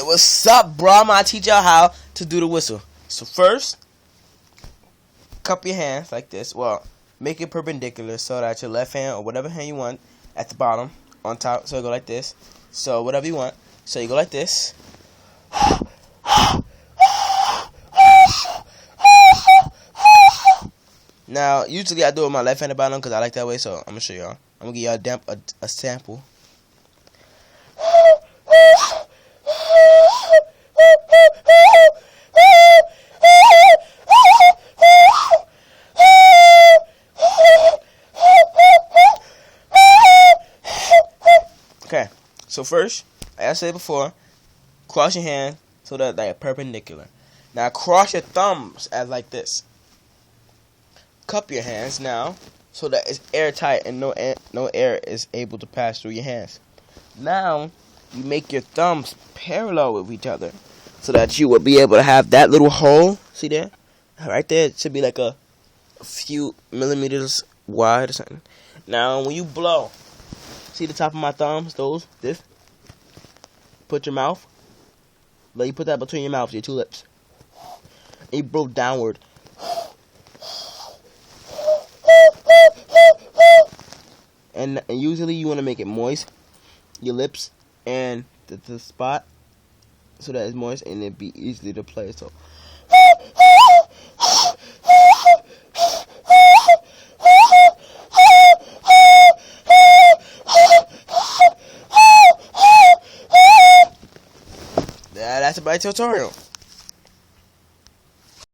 what's up, bro? I'm gonna teach y'all how to do the whistle. So first, cup your hands like this. Well, make it perpendicular so that your left hand or whatever hand you want at the bottom, on top, so you go like this. So whatever you want. So you go like this. Now, usually I do it with my left hand at the bottom because I like that way. So I'm gonna show y'all. I'm gonna give y'all a sample. Okay, so first, like I said before, cross your hand so that they're perpendicular. Now cross your thumbs as like this. Cup your hands now so that it's airtight and no air is able to pass through your hands. Now you make your thumbs parallel with each other so that you will be able to have that little hole. See there? Right there, it should be like a few millimeters wide or something. Now when you blow, see the top of my thumbs, this? Put your mouth. Let you put that between your mouth, your two lips. And you blow downward. And usually you want to make it moist, your lips and the spot, so that it's moist and it be easily to play. So. That's about the tutorial.